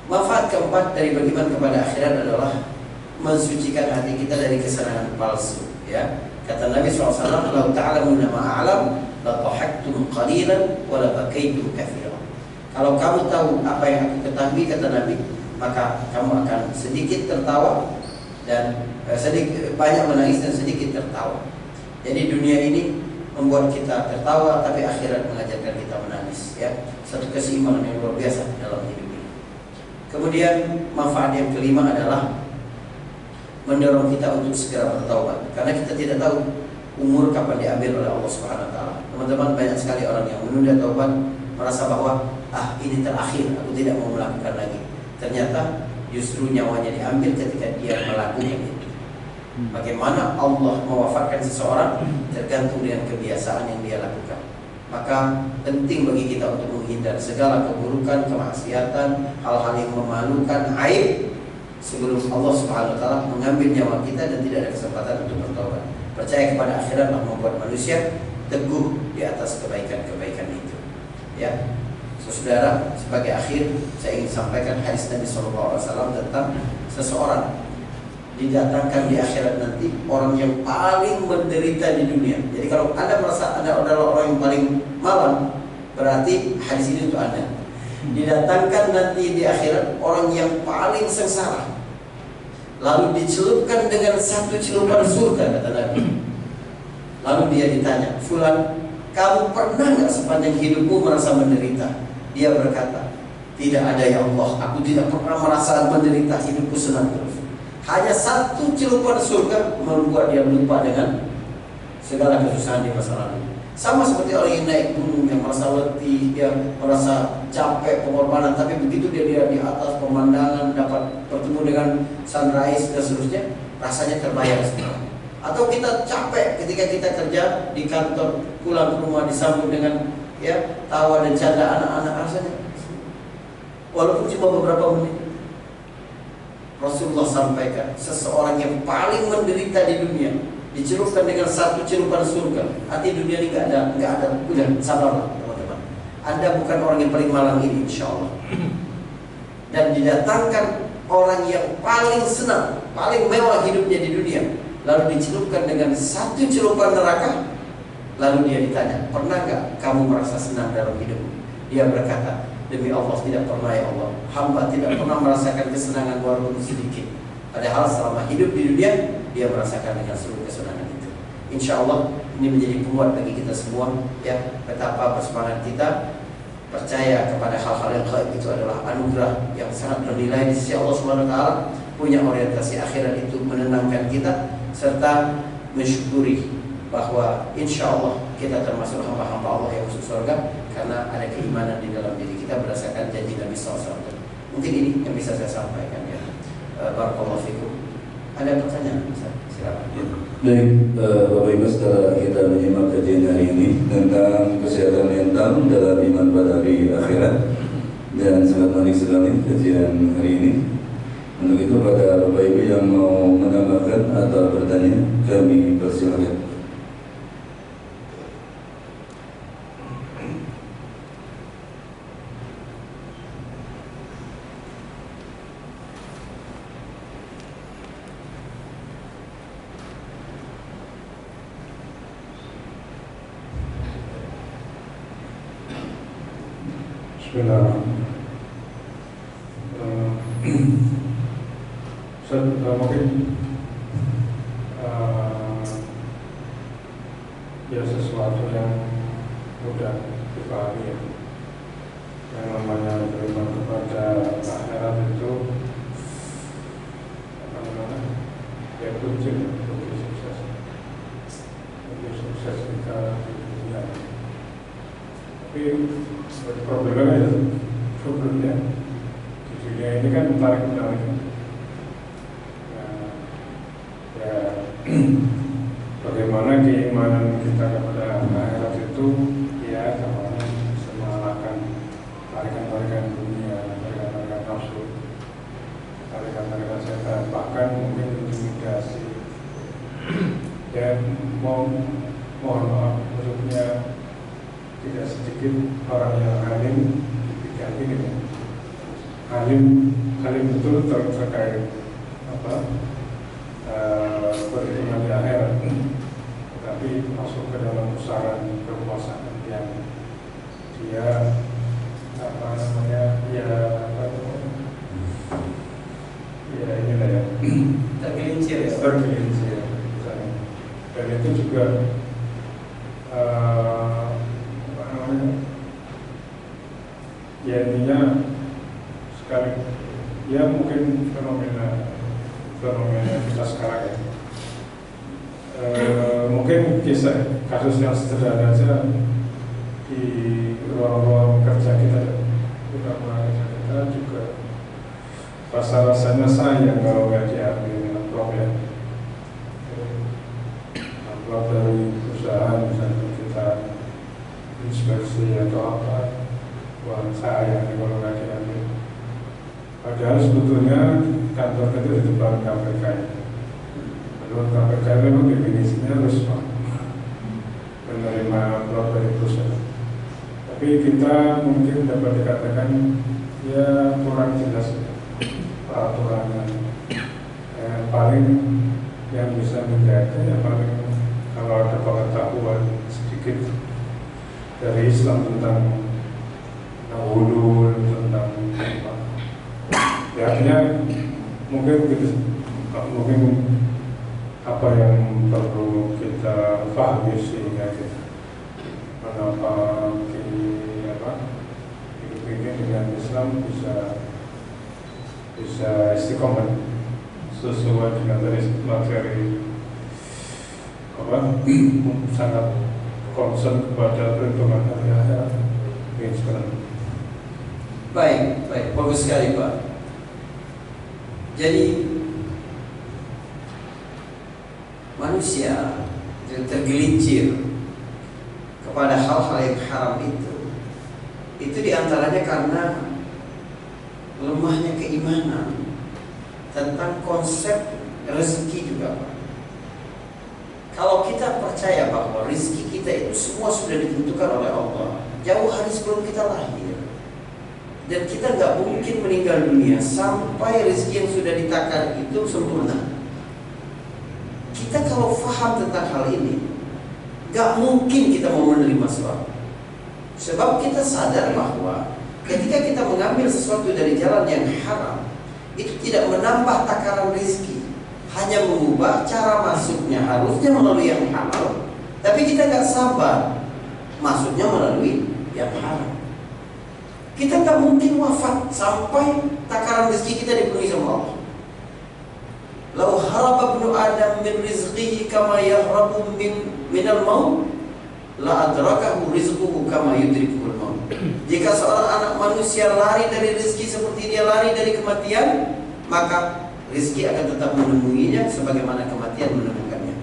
Speaker 1: Manfaat keempat dari beriman kepada akhirat adalah mensucikan hati kita dari kesenangan palsu, ya. Kata Nabi SAW, "Lau ta'lamuna ma a'lam, la dhahaktum qalilan wa la bakaitum katsiran." Kalau kamu tahu apa yang aku ketahui, kata Nabi, maka kamu akan sedikit tertawa dan sedikit banyak menangis dan sedikit tertawa. Jadi dunia ini membuat kita tertawa, tapi akhirat mengajarkan kita menangis, ya. Satu keseimbangan yang luar biasa dalam hidup ini. Kemudian manfaat yang kelima adalah mendorong kita untuk segera bertaubat, karena kita tidak tahu umur kapan diambil oleh Allah Subhanahu wa taala. Teman-teman, banyak sekali orang yang menunda taubat, merasa bahwa ini terakhir, aku tidak mau melakukan lagi. Ternyata justru nyawanya diambil ketika dia melakukan itu. Bagaimana Allah mewafatkan seseorang tergantung dengan kebiasaan yang dia lakukan. Maka penting bagi kita untuk menghindar segala keburukan, kemaksiatan, hal-hal yang memalukan, aib, sebelum Allah Subhanahu wa taala mengambil nyawa kita dan tidak ada kesempatan untuk bertobat. Percaya kepada akhirat membuat manusia teguh di atas kebaikan-kebaikan itu. Ya, saudara, sebagai akhir saya ingin sampaikan hadis Nabi SAW tentang seseorang didatangkan di akhirat nanti, orang yang paling menderita di dunia. Jadi kalau Anda merasa Anda adalah orang yang paling malang, berarti hadis ini untuk Anda. Didatangkan nanti di akhirat orang yang paling sengsara, lalu dicelupkan dengan satu celupan surga, kata Nabi. Lalu dia ditanya, "Fulan, kamu pernah nggak sepanjang hidupmu merasa menderita?" Dia berkata, "Tidak ada ya Allah, aku tidak pernah merasa menderita, hidupku senang terus." Hanya satu celupan surga membuat dia lupa dengan segala kesusahan di masa lalu. Sama seperti orang yang naik gunung, yang merasa letih, yang merasa capek, pengorbanan, tapi begitu dia lihat di atas pemandangan, dapat bertemu dengan sunrise dan seterusnya, rasanya terbayar semua. Atau kita capek ketika kita kerja di kantor, pulang ke rumah disambut dengan ya tawa dan canda anak-anak, rasanya walaupun cuma beberapa menit. Rasulullah sampaikan, seseorang yang paling menderita di dunia dicelupkan dengan satu celupan surga. Hati dunia ini nggak ada. Udah sabarlah teman-teman. Anda bukan orang yang paling malang ini, insya Allah. Dan didatangkan orang yang paling senang, paling mewah hidupnya di dunia, lalu dicelupkan dengan satu celupan neraka. Lalu dia ditanya, pernah nggak kamu merasa senang dalam hidup? Dia berkata, demi Allah tidak pernah ya Allah. Hamba tidak pernah merasakan kesenangan walaupun sedikit. Padahal selama hidup di dunia dia merasakan dengan seluruh kesenangan itu. Insya Allah ini menjadi penguat bagi kita semua ya, betapa bersemangat kita percaya kepada hal-hal yang gaib itu adalah anugerah yang sangat bernilai di sisi Allah Subhanahu wa taala. Punya orientasi akhirat itu menenangkan kita serta mensyukuri bahwa insya Allah kita termasuk hamba-hamba Allah yang masuk surga karena ada keimanan di dalam diri kita berdasarkan janji Nabi SAW. Mungkin ini yang bisa saya sampaikan ya. Barakallahu fikum. Ada pertanyaan? Silakan.
Speaker 2: Baik, Bapak Ibu, setelah kita menyimak kajian hari ini tentang kesehatan mental dalam iman pada hari akhirat, dan sangat menarik sekali kajian hari ini. Untuk itu pada Bapak Ibu yang mau menambahkan atau bertanya, kami persilakan.
Speaker 3: Mungkin ya sesuatu yang mudah dipahami ya. Yang namanya beriman kepada akhirat itu apa namanya? Ya kunci sukses kita di dunia. Tapi problemnya di dunia ini kan tarik-menarik. Bagaimana keimanan kita kepada akhirat itu ya namanya bisa mengalahkan tarikan-tarikan dunia, tarikan-tarikan nafsu, tarikan-tarikan setan, bahkan mungkin intimidasi. Dan mohon maaf maksudnya tidak sedikit orang yang alim di bidang ini. Alim betul terkait apa? Beriman di akhirat, tetapi masuk ke dalam pusaran kekuasaan yang dia apa namanya ya inilah ya tergelincir misalnya. Dan itu juga apa namanya ya intinya sekali ya mungkin fenomena kita sekarang ya. Mungkin kasus yang sederhana saja di ruang-ruang kerja kita, juga rasa-rasanya sayang kalau nggak diambil dengan problem. Amplop dari perusahaan misalnya kita inspeksi atau apa, uang sayang kalau nggak diambil. Padahal sebetulnya kantor itu di depan KPK. Menurut KPK memang definisinya harus menerima amplop dari perusahaan. Tapi kita mungkin dapat dikatakan ya kurang jelas peraturannya. Yang paling yang bisa menjaga ya paling kalau ada pengetahuan sedikit dari Islam tentang hulul, tentang apa. Ya artinya mungkin apa yang perlu kita pahami sehingga kita menapa hidup ini dengan Islam bisa istiqomah sesuai dengan materi apa sangat concern kepada perhitungan hari akhirat. Ini sekarang.
Speaker 1: Baik, bagus sekali Pak. Jadi manusia tergelincir kepada hal-hal yang haram itu diantaranya karena lemahnya keimanan tentang konsep rezeki juga Pak. Kalau kita percaya bahwa rezeki kita itu semua sudah ditentukan oleh Allah jauh hari sebelum kita lahir, dan kita nggak mungkin meninggal dunia sampai rezeki yang sudah ditakar itu sempurna. Kita kalau faham tentang hal ini, nggak mungkin kita mau menerima sesuatu. Sebab kita sadar bahwa ketika kita mengambil sesuatu dari jalan yang haram, itu tidak menambah takaran rezeki, hanya mengubah cara masuknya, harusnya melalui yang halal, tapi kita nggak sabar masuknya melalui yang haram. Kita nggak mungkin wafat sampai takaran rezeki kita dipenuhi sama Allah. Lau haraba ibnu Adam min rizqihi kama yahrabu minal maut, la adrakahu rizquhu kama yudrikuhul maut. Jika seorang anak manusia lari dari rezeki seperti dia lari dari kematian, maka rezeki akan tetap menemuinya sebagaimana kematian menemukannya.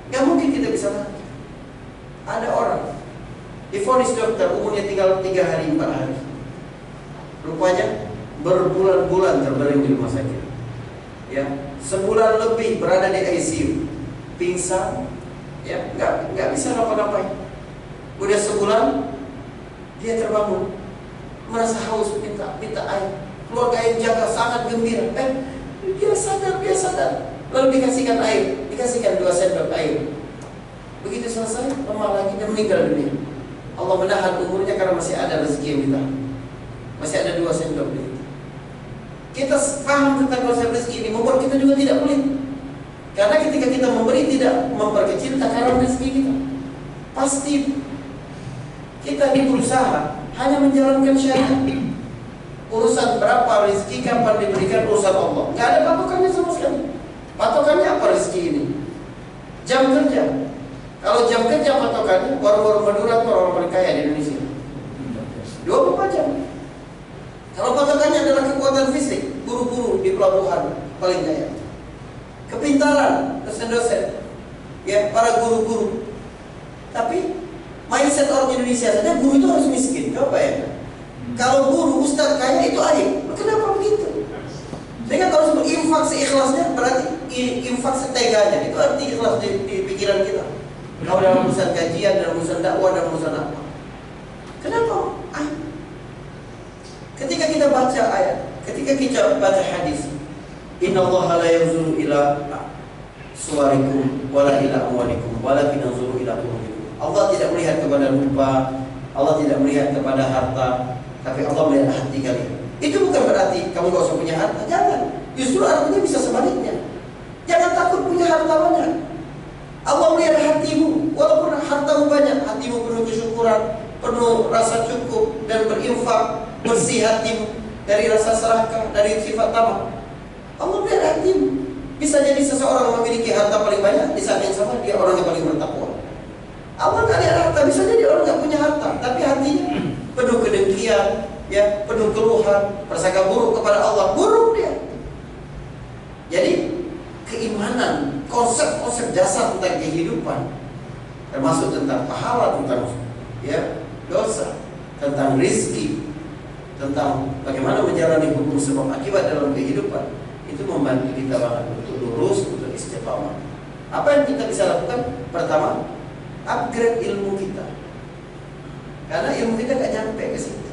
Speaker 1: Gak mungkin kita bisa lari. Ada orang divonis dokter umurnya tinggal 3 hari 4 hari, rupanya berbulan-bulan terbaring di rumah sakit, ya, sebulan lebih berada di ICU, pingsan, ya, nggak bisa ngapa-ngapain. Udah sebulan dia terbangun, merasa haus, minta air. Keluarga yang jaga sangat gembira. Dia sadar, lalu dikasihkan air, dikasihkan 2 sendok air. Begitu selesai, lemah lagi dan meninggal dunia. Allah menahan umurnya karena masih ada rezeki yang ditahan, masih ada 2 sendok ini. Kita paham tentang konsep rezeki ini membuat kita juga tidak pelit. Karena ketika kita memberi tidak memperkecil takaran rezeki kita. Pasti kita berusaha hanya menjalankan syariat. Urusan berapa rezeki, kapan diberikan, urusan Allah. Gak ada patokannya sama sekali. Patokannya apa rezeki ini? Jam kerja. Kalau jam kerja patokannya, warung-warung Madura itu orang paling kaya di Indonesia, 24 jam. Kalau patokannya adalah kekuatan fisik, guru-guru di pelabuhan paling kaya. Kepintaran, dosen-dosen, ya, para guru-guru. Tapi mindset orang Indonesia saja guru itu harus miskin. Coba ya. Kalau guru, ustaz kaya itu aib. Kenapa begitu? Sehingga kalau sebut infak seikhlasnya berarti infak seteganya. Itu arti ikhlas di pikiran kita. Kalau dalam urusan kajian, dalam urusan dakwah, dalam urusan apa? Kenapa? Ketika kita baca ayat, ketika kita baca hadis, innallaha la yanzuru ila suwarikum wala ila amwalikum walakin yanzuru ila qulubikum. Allah tidak melihat kepada rupa, Allah tidak melihat kepada harta, tapi Allah melihat hati kalian. Itu bukan berarti kamu gak usah punya harta, jangan. Justru artinya bisa sebaliknya. Jangan takut punya harta banyak. Allah melihat hatimu, walaupun hartamu banyak, hatimu penuh kesyukuran, penuh rasa cukup dan berinfak, bersih hatimu dari rasa serakah, dari sifat tamak. Allah melihat hatimu. Bisa jadi seseorang memiliki harta paling banyak, di saat yang sama dia orang yang paling bertakwa. Allah nggak lihat harta, bisa jadi orang nggak punya harta, tapi hatinya penuh kedengkian, ya, penuh keluhan, prasangka buruk kepada Allah, buruk dia. Jadi keimanan, konsep-konsep dasar tentang kehidupan, termasuk tentang pahala, tentang, ya, dosa, tentang rizki, tentang bagaimana menjalani hukum sebab akibat dalam kehidupan, itu membantu kita banget untuk lurus, untuk istiqamah. Apa yang kita bisa lakukan? Pertama, upgrade ilmu kita, karena ilmu kita nggak nyampe ke situ.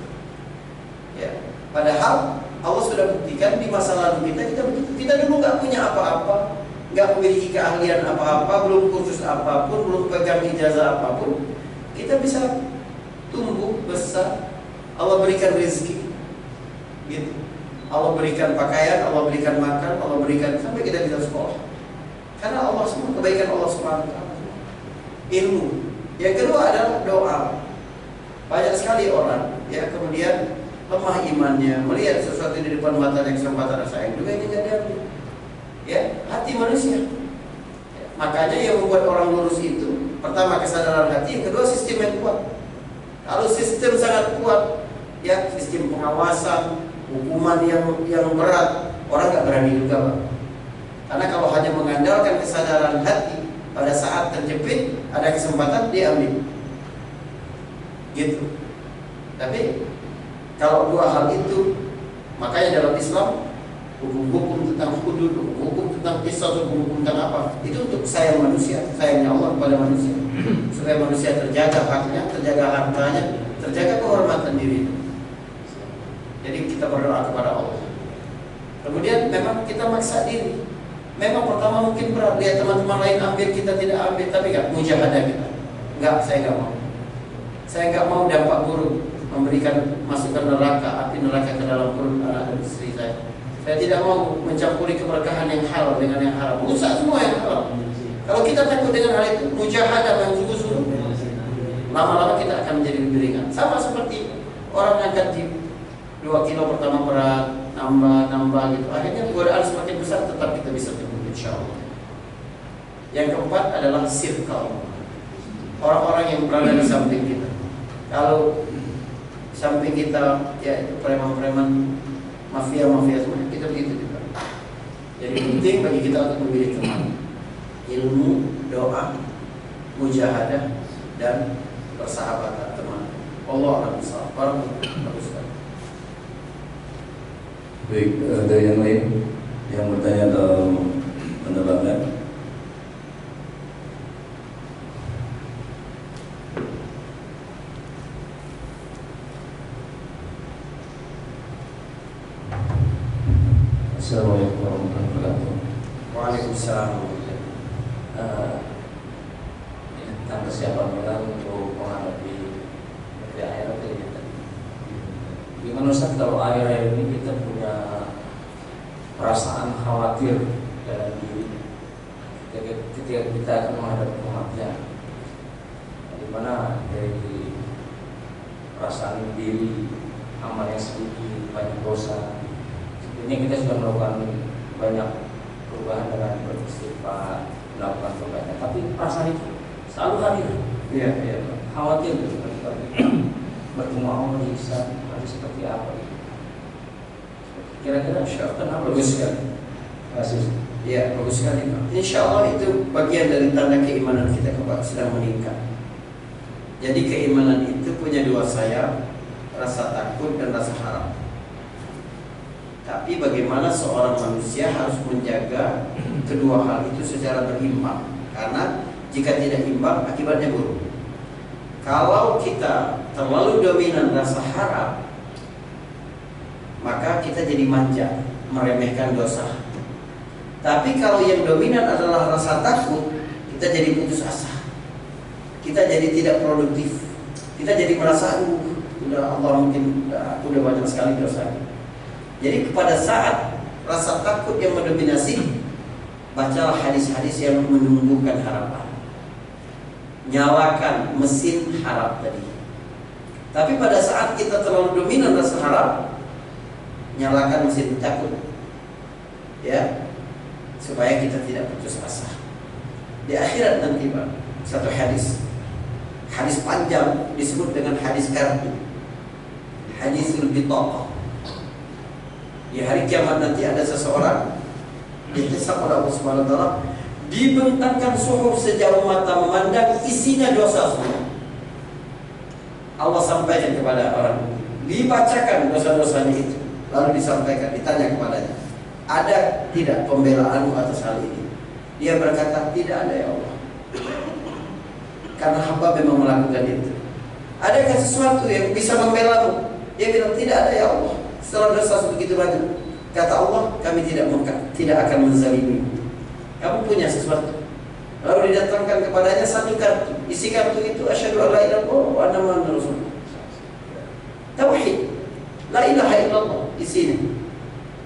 Speaker 1: Ya, padahal Allah sudah buktikan di masa lalu kita begitu. Kita dulu nggak punya apa-apa, nggak memiliki keahlian apa-apa, belum kursus apapun, belum pegang ijazah apapun. Kita bisa tumbuh besar. Allah berikan rezeki, gitu. Allah berikan pakaian, Allah berikan makan, Allah berikan sampai kita bisa sekolah. Karena Allah semua kebaikan Allah Subhanahu wa taala. Ilmu. Yang kedua adalah doa. Banyak sekali orang, ya, kemudian lemah imannya, melihat sesuatu di depan mata yang kesempatan sayang juga ingin jadi, ya, hati manusia. Ya, makanya yang membuat orang lurus itu Pertama kesadaran hati, yang kedua sistem yang kuat. Kalau sistem sangat kuat, ya sistem pengawasan, hukuman yang berat, orang nggak berani juga, Pak. Karena kalau hanya mengandalkan kesadaran hati, pada saat terjepit ada kesempatan dia ambil, gitu. Tapi kalau dua hal itu, makanya dalam Islam hukum-hukum tentang hudud, hukum tentang qisas, hukum tentang apa, itu untuk sayang manusia, sayangnya Allah kepada manusia, supaya manusia terjaga haknya, terjaga hartanya, terjaga kehormatan diri. Jadi kita berdoa kepada Allah. Kemudian memang kita maksa diri. Memang pertama mungkin berat, lihat teman-teman lain ambil, kita tidak ambil, tapi enggak, mujahadah kita. Enggak, saya enggak mau. Saya enggak mau dampak buruk memberikan masukan neraka, api neraka ke dalam perut anak dan istri saya. Saya tidak mau mencampuri keberkahan yang halal dengan yang haram. Rusak semua yang halal. Kalau kita takut dengan hal itu, mujahadah yang sungguh-sungguh, lama-lama kita akan menjadi lebih ringan. Sama seperti orang angkat di 2 kilo pertama berat, nambah gitu. Akhirnya godaan semakin besar, tetap kita bisa tempuh insyaallah. Yang keempat adalah circle, orang-orang yang berada di samping kita. Kalau samping kita ya itu preman-preman, mafia-mafia semua, kita begitu juga. Jadi penting bagi kita untuk memilih teman, ilmu, doa, mujahadah, dan persahabatan teman. Allah alam bisawab. Bagus sekali.
Speaker 2: Baik, ada yang lain yang bertanya atau menambahkan? Assalamualaikum warahmatullahi wabarakatuh.
Speaker 1: Waalaikumsalam.
Speaker 4: Ini tentang kesiapan orang untuk menghadapi negeri akhirat ini. Gimana Ustaz kalau akhir-akhir ini kita punya perasaan khawatir dalam diri ketika kita akan menghadapi kematian? Dimana dari perasaan diri, amal yang sedikit, banyak dosa. Ini kita sudah melakukan banyak perubahan dengan beristighfar, melakukan kebaikan, tapi perasaan itu selalu hadir.
Speaker 1: Iya.
Speaker 4: Khawatir bertemu Allah di sana seperti apa? Kira-kira kenapa?
Speaker 1: Bagus sekali.
Speaker 4: Masih.
Speaker 1: Ya, bagus sekali. Insya Allah itu bagian dari tanda keimanan kita sedang meningkat. Jadi keimanan itu punya dua sayap, rasa takut dan rasa harap. Tapi bagaimana seorang manusia harus menjaga kedua hal itu secara berimbang. Karena jika tidak imbang, akibatnya buruk. Kalau kita terlalu dominan rasa harap, maka kita jadi manja, meremehkan dosa. Tapi kalau yang dominan adalah rasa takut, kita jadi putus asa. Kita jadi tidak produktif. Kita jadi merasa, udah Allah mungkin udah banyak sekali dosa. Jadi pada saat rasa takut yang mendominasi, bacalah hadis-hadis yang menumbuhkan harapan. Nyalakan mesin harap tadi. Tapi pada saat kita terlalu dominan rasa harap, nyalakan mesin takut, ya, supaya kita tidak putus asa. Di akhirat nanti Pak, satu hadis panjang disebut dengan hadis kartu, hadisul bitaqah. Di hari kiamat nanti ada seseorang dihisab oleh Allah Subhanahu wa taala, dibentangkan suhuf sejauh mata memandang, isinya dosa semua. Allah sampaikan kepada orang, dibacakan dosa-dosanya itu, lalu disampaikan, ditanya kepadanya, ada tidak pembelaanmu atas hal ini? Dia berkata, tidak ada ya Allah, karena hamba memang melakukan itu. Adakah sesuatu yang bisa membelamu? Dia bilang, tidak ada ya Allah. Setelah dosa begitu banyak, kata Allah, kami tidak akan menzalimi. Kamu punya sesuatu. Lalu didatangkan kepadanya satu kartu. Isi kartu itu asyhadu an la ilaha illallah wa anna muhammadar rasulullah. Tauhid. La ilaha illallah isinya.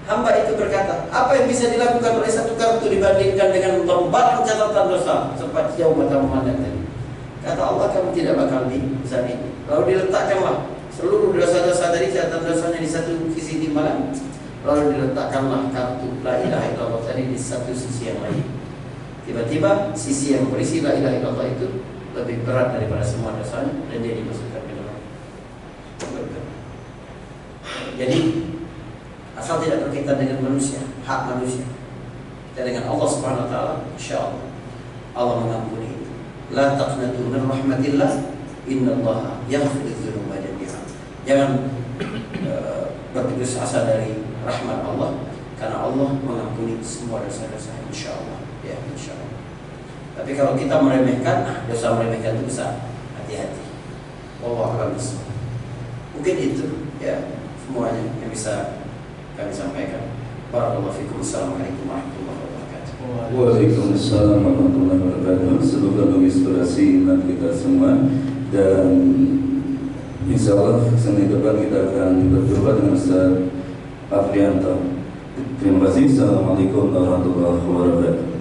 Speaker 1: Hamba itu berkata, apa yang bisa dilakukan oleh satu kartu dibandingkan dengan lembaran catatan dosa sempat jauh mata memandang tadi. Kata Allah, kamu tidak bakal dizalimi. Lalu diletakkanlah seluruh dosa-dosa dari catatan dosanya di satu sisi timbangan. Lalu diletakkanlah kartu la ilaha illallah tadi di satu sisi yang lain. Tiba-tiba sisi yang berisi la ilaha illallah itu lebih berat daripada semua dosanya dan dia dimasukkan ke dalam surga. Jadi asal tidak berkaitan dengan manusia, hak manusia, kita dengan Allah Subhanahu Wa Taala, insyaallah Allah mengampuni itu. La taqnatu min rahmatillah, innallaha yaghfiru dzunuba jami'an. Jangan berputus asa dari rahmat Allah, karena Allah mengampuni semua dosa-dosa, insyaallah. Ya, insyaallah. Tapi kalau kita meremehkan, dosa meremehkan itu besar. Hati-hati. Wallahu a'lam bishawab. Mungkin itu ya semuanya yang bisa kami sampaikan. Barakallahu fikum. Assalamualaikum warahmatullahi wabarakatuh.
Speaker 2: Waalaikumsalam warahmatullahi wabarakatuh. Semoga menginspirasi iman kita semua, dan insya Allah Senin depan kita akan berjumpa dengan Ustaz Afrianto. Terima kasih. Assalamualaikum warahmatullahi wabarakatuh.